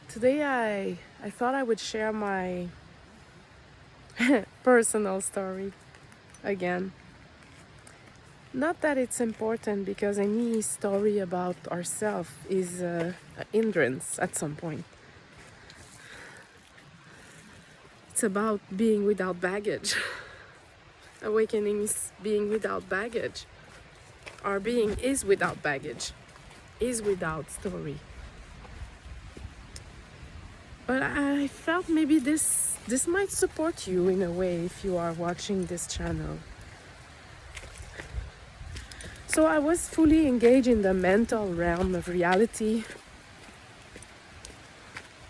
Today I thought I would share my personal story again. Not that it's important because any story about ourselves is a hindrance at some point. It's about being without baggage. Awakening is being without baggage. Our being is without baggage, is without story. But I felt maybe this might support you in a way if you are watching this channel. So I was fully engaged in the mental realm of reality.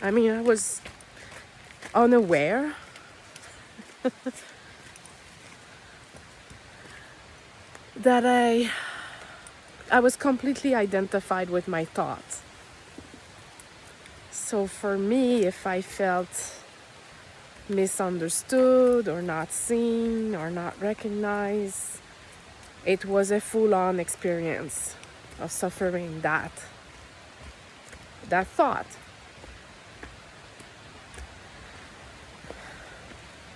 I mean, I was unaware that I was completely identified with my thoughts. So for me, if I felt misunderstood or not seen or not recognized, it was a full-on experience of suffering that thought.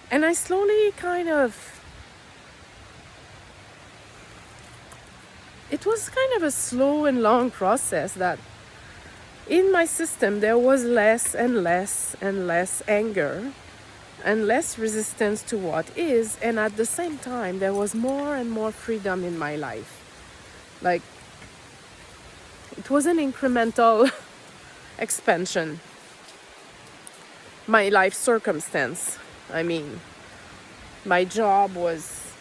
And I slowly it was kind of a slow and long process that in my system there was less and less and less anger and less resistance to what is, and at the same time there was more and more freedom in my life. Like, it was an incremental expansion. My life circumstance, I mean, my job was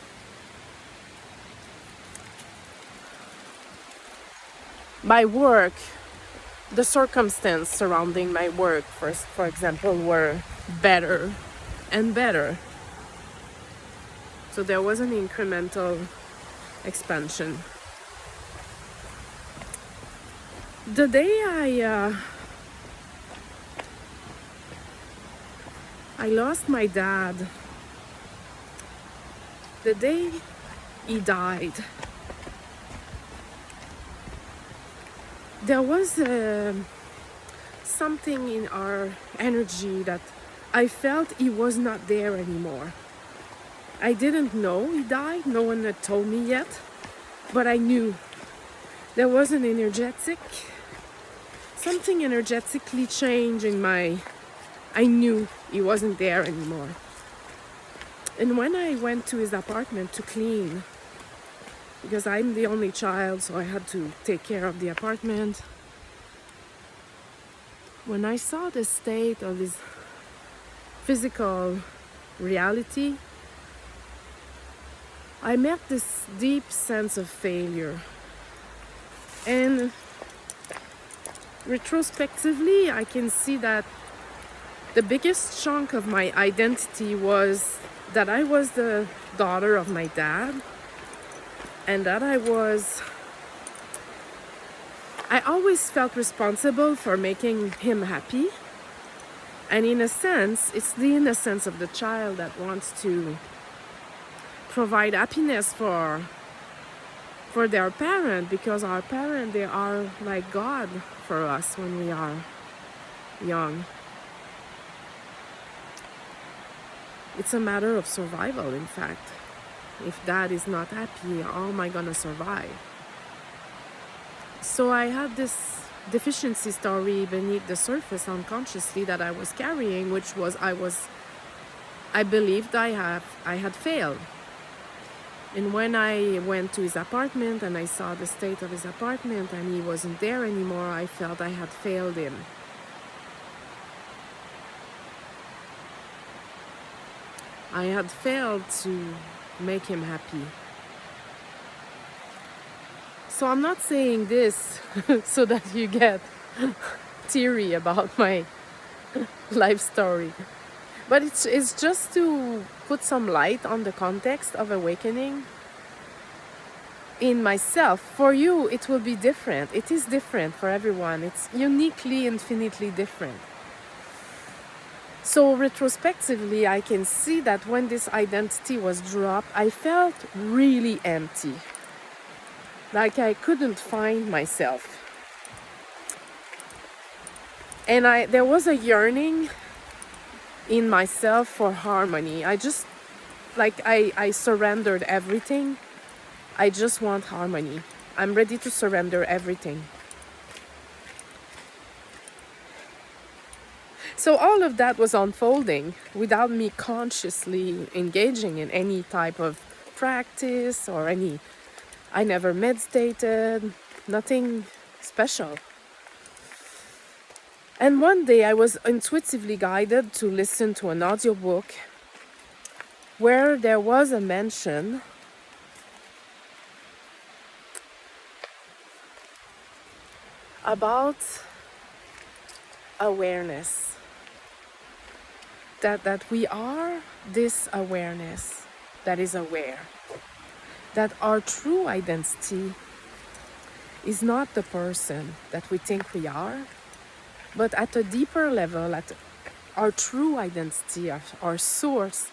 my work, the circumstance surrounding my work, for example, were better and better. So there was an incremental expansion. The day I lost my dad, the day he died, there was something in our energy that I felt he was not there anymore. I didn't know he died, no one had told me yet, but I knew. There was an something energetically changed in I knew he wasn't there anymore. And when I went to his apartment to clean, because I'm the only child, so I had to take care of the apartment. When I saw the state of his physical reality, I met this deep sense of failure. And retrospectively, I can see that the biggest chunk of my identity was that I was the daughter of my dad, and that I always felt responsible for making him happy. And in a sense, it's the innocence of the child that wants to provide happiness for their parent, because our parent, they are like God for us when we are young. It's a matter of survival, in fact. If dad is not happy, how am I gonna survive? So I had this deficiency story beneath the surface unconsciously that I was carrying, which was I believed I had failed. And when I went to his apartment and I saw the state of his apartment and he wasn't there anymore, I felt I had failed him. I had failed to make him happy. So I'm not saying this so that you get teary about my life story. But it's just to put some light on the context of awakening in myself. For you, it will be different. It is different for everyone. It's uniquely, infinitely different. So retrospectively, I can see that when this identity was dropped, I felt really empty. Like I couldn't find myself. And there was a yearning in myself for harmony. I just, like, I surrendered everything. I just want harmony. I'm ready to surrender everything. So all of that was unfolding without me consciously engaging in any type of practice or any. I never meditated, nothing special. And one day I was intuitively guided to listen to an audiobook where there was a mention about awareness. That we are this awareness that is aware. That our true identity is not the person that we think we are, but at a deeper level, at our true identity, our source,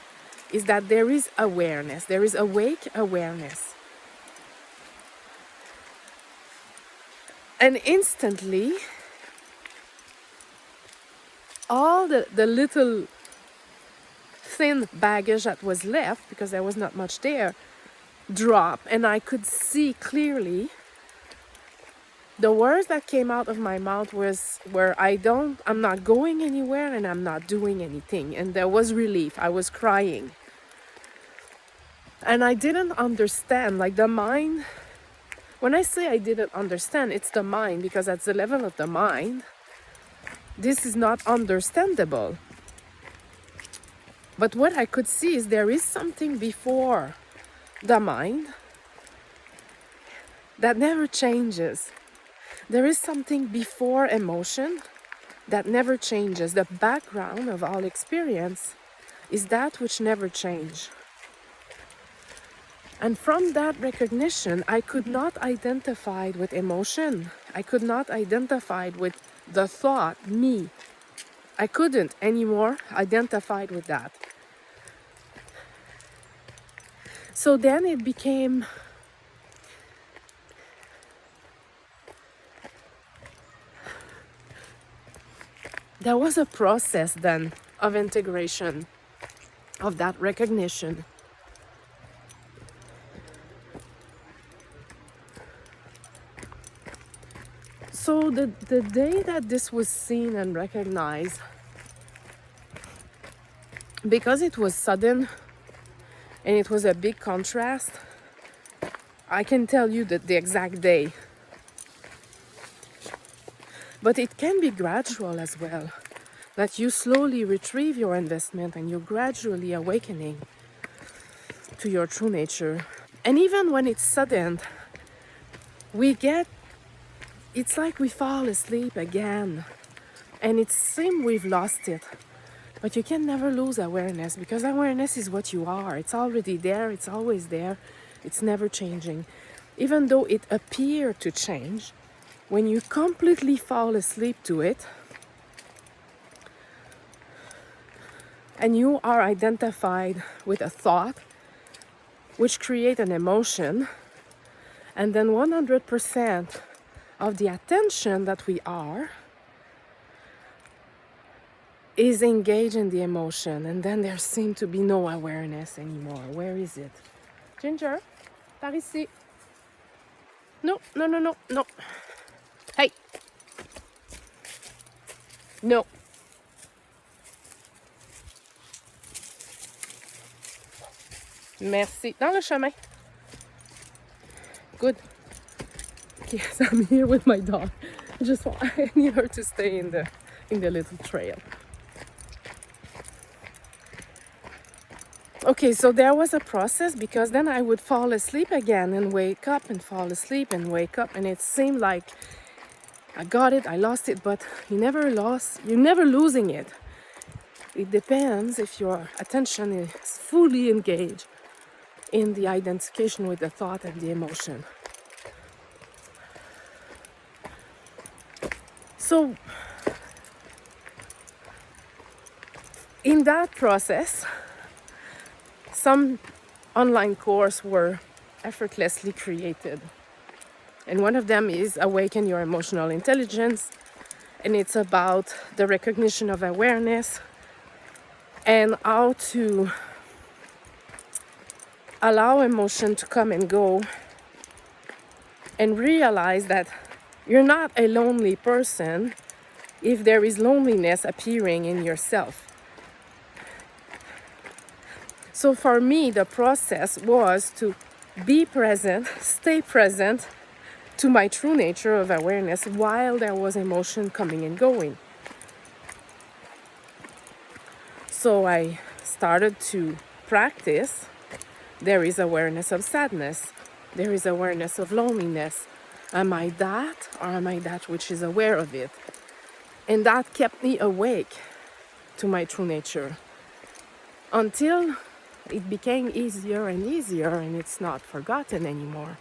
is that there is awareness, there is awake awareness. And instantly, all the little thin baggage that was left, because there was not much there, dropped, and I could see clearly. The words that came out of my mouth were I'm not going anywhere and I'm not doing anything. And there was relief. I was crying. And I didn't understand, like the mind. When I say I didn't understand, it's the mind, because at the level of the mind, this is not understandable. But what I could see is there is something before the mind that never changes. There is something before emotion that never changes. The background of all experience is that which never changes. And from that recognition, I could not identify with emotion. I could not identify with the thought, me. I couldn't anymore identify with that. So then it became there was a process then of integration of that recognition. So the day that this was seen and recognized, because it was sudden and it was a big contrast, I can tell you the exact day. But it can be gradual as well, that you slowly retrieve your investment and you're gradually awakening to your true nature. And even when it's sudden, it's like we fall asleep again. And it seems we've lost it. But you can never lose awareness, because awareness is what you are. It's already there, it's always there, it's never changing. Even though it appears to change, when you completely fall asleep to it, and you are identified with a thought, which creates an emotion, and then 100% of the attention that we are is engaged in the emotion, and then there seems to be no awareness anymore. Where is it? Ginger, par ici. No, no, no, no, no. Hey. No. Merci. Dans le chemin. Good. Yes, I'm here with my dog. I need her to stay in the little trail. Okay, so there was a process, because then I would fall asleep again and wake up and fall asleep and wake up, and it seemed like I got it, I lost it, but you're never losing it. It depends if your attention is fully engaged in the identification with the thought and the emotion. So in that process, some online courses were effortlessly created. And one of them is Awaken Your Emotional Intelligence. And it's about the recognition of awareness and how to allow emotion to come and go and realize that you're not a lonely person if there is loneliness appearing in yourself. So for me, the process was to be present, stay present to my true nature of awareness while there was emotion coming and going. So I started to practice. There is awareness of sadness. There is awareness of loneliness. Am I that, or am I that which is aware of it? And that kept me awake to my true nature until it became easier and easier, and it's not forgotten anymore.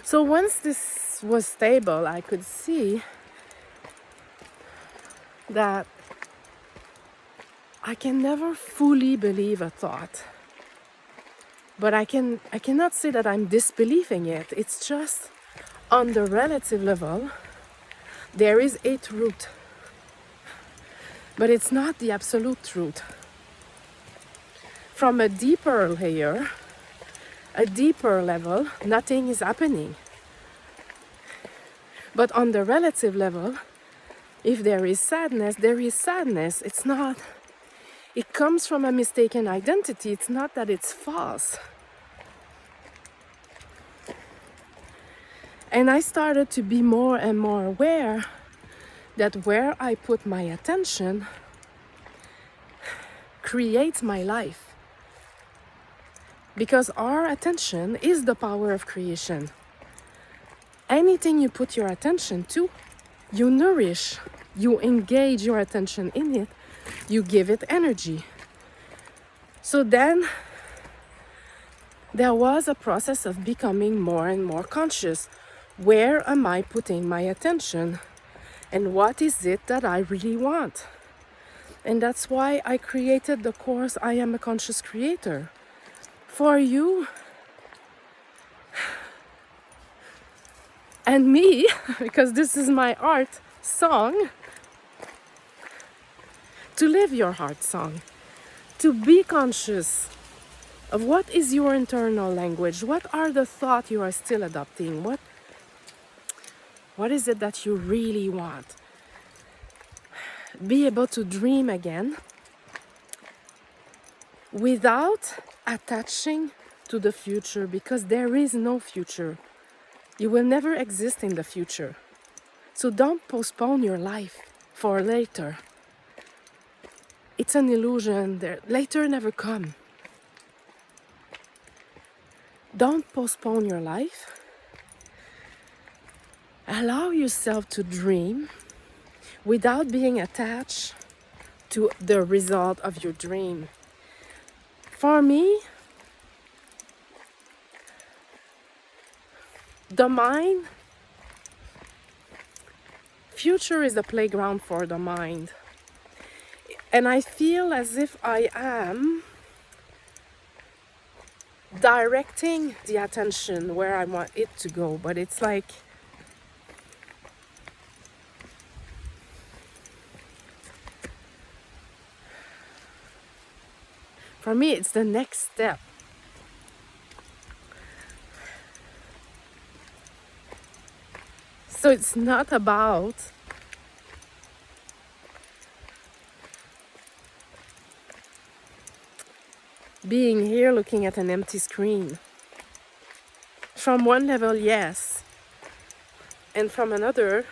So once this was stable, I could see that I can never fully believe a thought. But I cannot say that I'm disbelieving it. It's just on the relative level, there is a truth. But it's not the absolute truth. From a deeper layer, a deeper level, nothing is happening. But on the relative level, if there is sadness, there is sadness. It's not, it comes from a mistaken identity. It's not that it's false. And I started to be more and more aware that where I put my attention creates my life. Because our attention is the power of creation. Anything you put your attention to, you nourish, you engage your attention in it, you give it energy. So then there was a process of becoming more and more conscious. Where am I putting my attention? And what is it that I really want? And that's why I created the course, I Am a Conscious Creator. For you and me, because this is my art song, to live your heart song, to be conscious of what is your internal language, what are the thoughts you are still adopting, what is it that you really want? Be able to dream again without attaching to the future, because there is no future. You will never exist in the future. So don't postpone your life for later. It's an illusion. Later never come. Don't postpone your life. Allow yourself to dream without being attached to the result of your dream. For me, the mind, future is a playground for the mind. And I feel as if I am directing the attention where I want it to go. But it's like, for me, it's the next step. So it's not about being here looking at an empty screen. From one level, yes. And from another,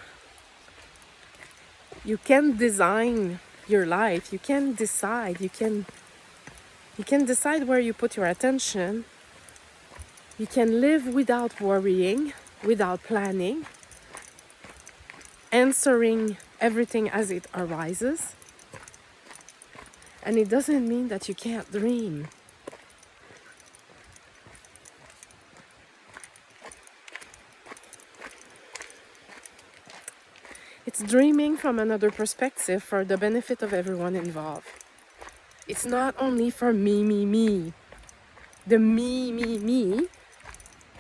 you can design your life. You can decide. You can decide where you put your attention. You can live without worrying, without planning, answering everything as it arises. And it doesn't mean that you can't dream. It's dreaming from another perspective for the benefit of everyone involved. It's not only for me. The me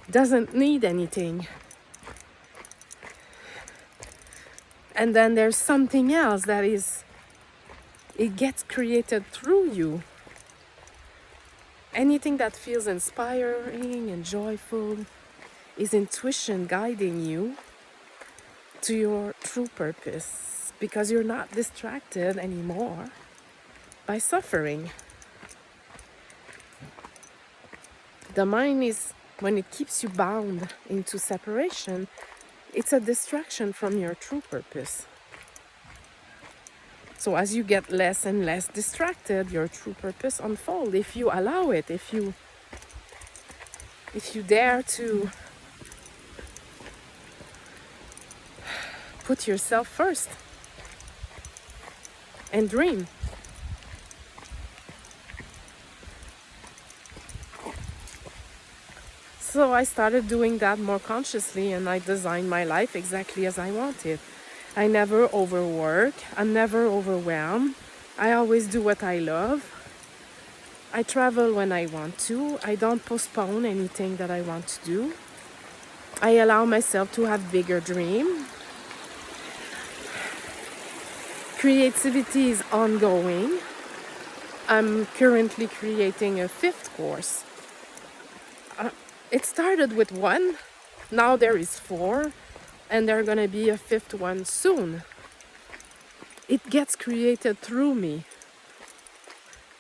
doesn't need anything. And then there's something else that is, it gets created through you. Anything that feels inspiring and joyful is intuition guiding you to your true purpose, because you're not distracted anymore by suffering. The mind is, when it keeps you bound into separation, it's a distraction from your true purpose. So as you get less and less distracted, your true purpose unfolds if you allow it, if you dare to put yourself first and dream. So I started doing that more consciously, and I designed my life exactly as I wanted. I never overwork, I'm never overwhelmed. I always do what I love. I travel when I want to. I don't postpone anything that I want to do. I allow myself to have bigger dreams. Creativity is ongoing. I'm currently creating a 5th course. It started with 1, now there is 4, and there's gonna be a 5th one soon. It gets created through me,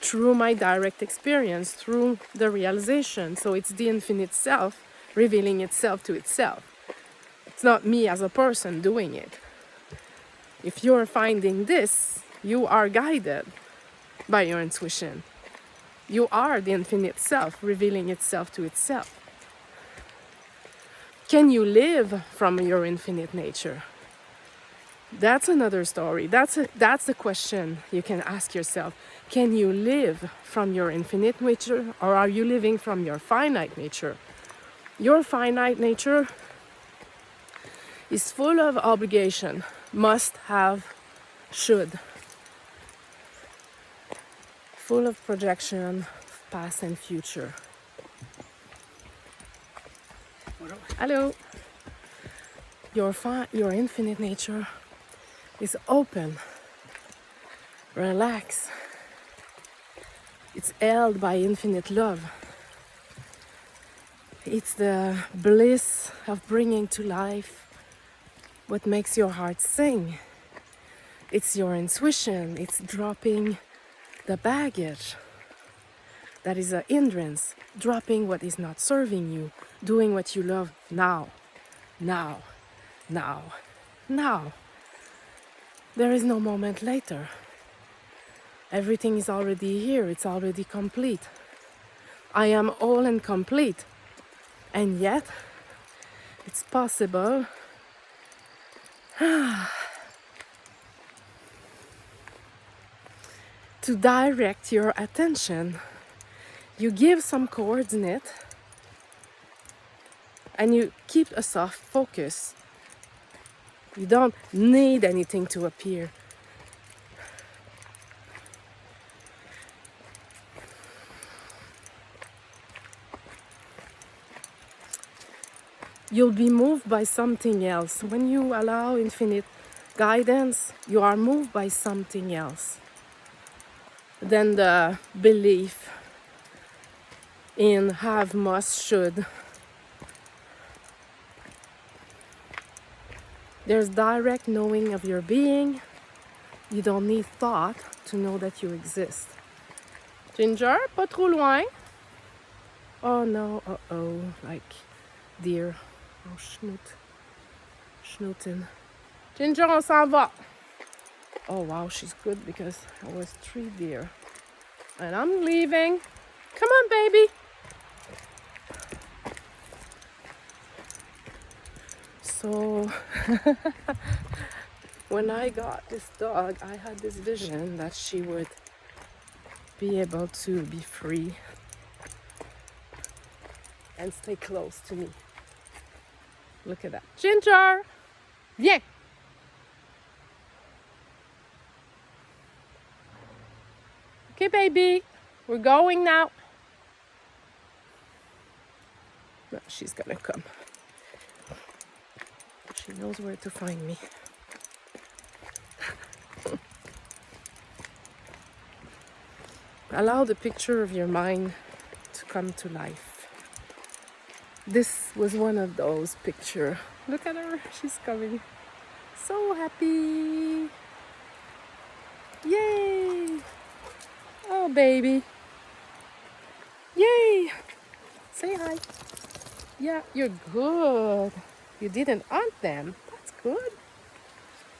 through my direct experience, through the realization. So it's the infinite self revealing itself to itself. It's not me as a person doing it. If you're finding this, you are guided by your intuition. You are the infinite self revealing itself to itself. Can you live from your infinite nature? That's another story. That's the question you can ask yourself. Can you live from your infinite nature, or are you living from your finite nature? Your finite nature is full of obligation, must have, should. Full of projection, past and future. Hello. Your infinite nature is open, relaxed. It's held by infinite love. It's the bliss of bringing to life what makes your heart sing. It's your intuition. It's dropping the baggage that is a hindrance, dropping what is not serving you, doing what you love now, now, now, now. There is no moment later. Everything is already here, it's already complete. I am all and complete. And yet, it's possible to direct your attention. You give some coordinate and you keep a soft focus. You don't need anything to appear. You'll be moved by something else. When you allow infinite guidance, you are moved by something else than the belief in have, must, should. There's direct knowing of your being. You don't need thought to know that you exist. Ginger, pas trop loin. Oh no, uh-oh, like deer. Oh, schnooten. Ginger, on s'en va. Oh wow, she's good because I was 3 deer. And I'm leaving. Come on, baby. So, when I got this dog, I had this vision that she would be able to be free and stay close to me. Look at that. Ginger! Viens! Okay, baby. We're going now. No, she's gonna come. She knows where to find me. Allow the picture of your mind to come to life. This was one of those pictures. Look at her, she's coming. So happy. Yay. Oh, baby. Yay. Say hi. Yeah, you're good. You didn't hunt them. That's good.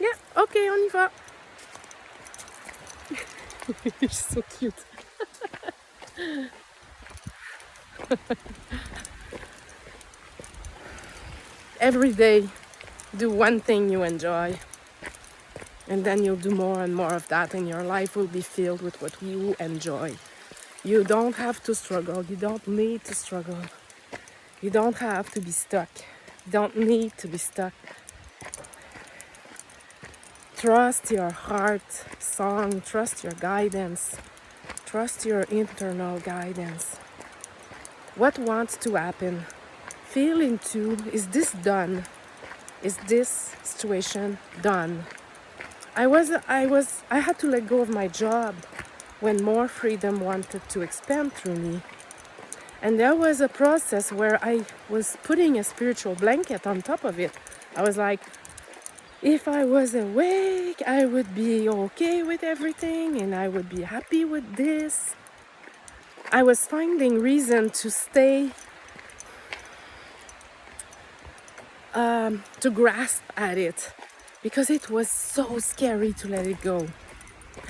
Yeah, okay, on y va. You're so cute. Every day, do one thing you enjoy, and then you'll do more and more of that, and your life will be filled with what you enjoy. You don't have to struggle. You don't need to struggle. You don't have to be stuck. You don't need to be stuck. Trust your heart song. Trust your guidance. Trust your internal guidance. What wants to happen? Feel into, is this done? Is this situation done? I had to let go of my job when more freedom wanted to expand through me. And there was a process where I was putting a spiritual blanket on top of it. I was like, if I was awake, I would be okay with everything and I would be happy with this. I was finding reason to stay, to grasp at it, because it was so scary to let it go.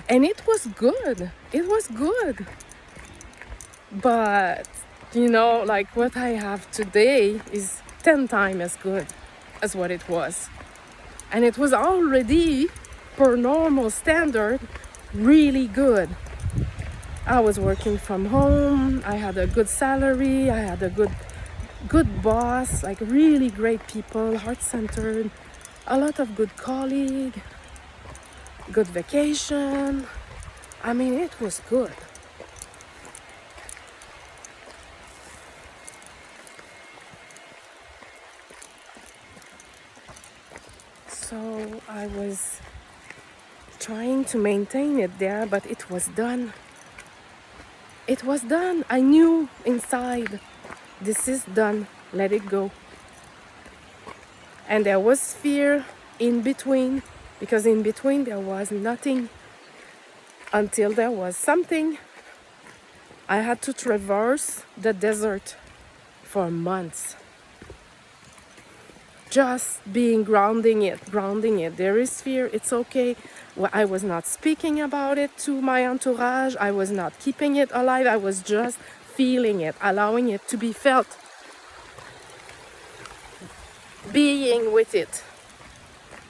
And it was good. It was good. But, like what I have today is 10 times as good as what it was. And it was already, per normal standard, really good. I was working from home. I had a good salary. I had a good boss, like really great people, heart-centered, a lot of good colleagues, good vacation. I mean, it was good. So I was trying to maintain it there, but it was done. It was done. I knew inside, this is done. Let it go. And there was fear in between, because in between there was nothing until there was something. I had to traverse the desert for months. Just grounding it. There is fear, it's okay. Well, I was not speaking about it to my entourage. I was not keeping it alive. I was just feeling it, allowing it to be felt. Being with it.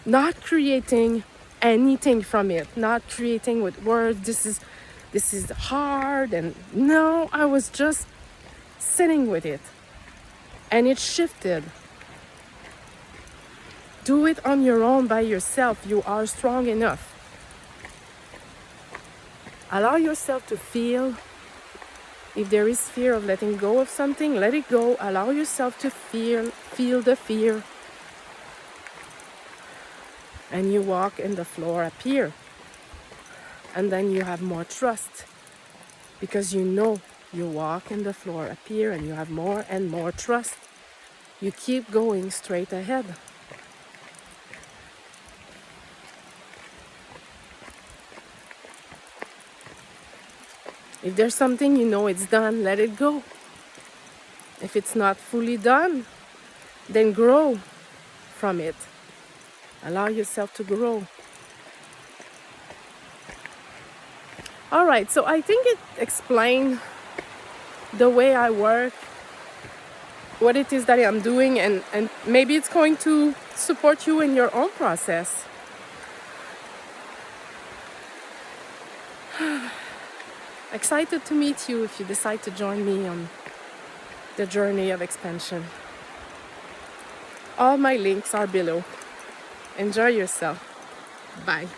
Not creating anything from it. Not creating with words. This is hard. And no, I was just sitting with it. And it shifted. Do it on your own by yourself. You are strong enough. Allow yourself to feel. If there is fear of letting go of something, let it go. Allow yourself to feel the fear. And you walk and the floor appear. And then you have more trust. Because you walk and the floor appear and you have more and more trust. You keep going straight ahead. If there's something it's done, let it go. If it's not fully done, then grow from it. Allow yourself to grow. All right, so I think it explained the way I work, what it is that I'm doing, and maybe it's going to support you in your own process. Excited to meet you if you decide to join me on the journey of expansion. All my links are below. Enjoy yourself. Bye.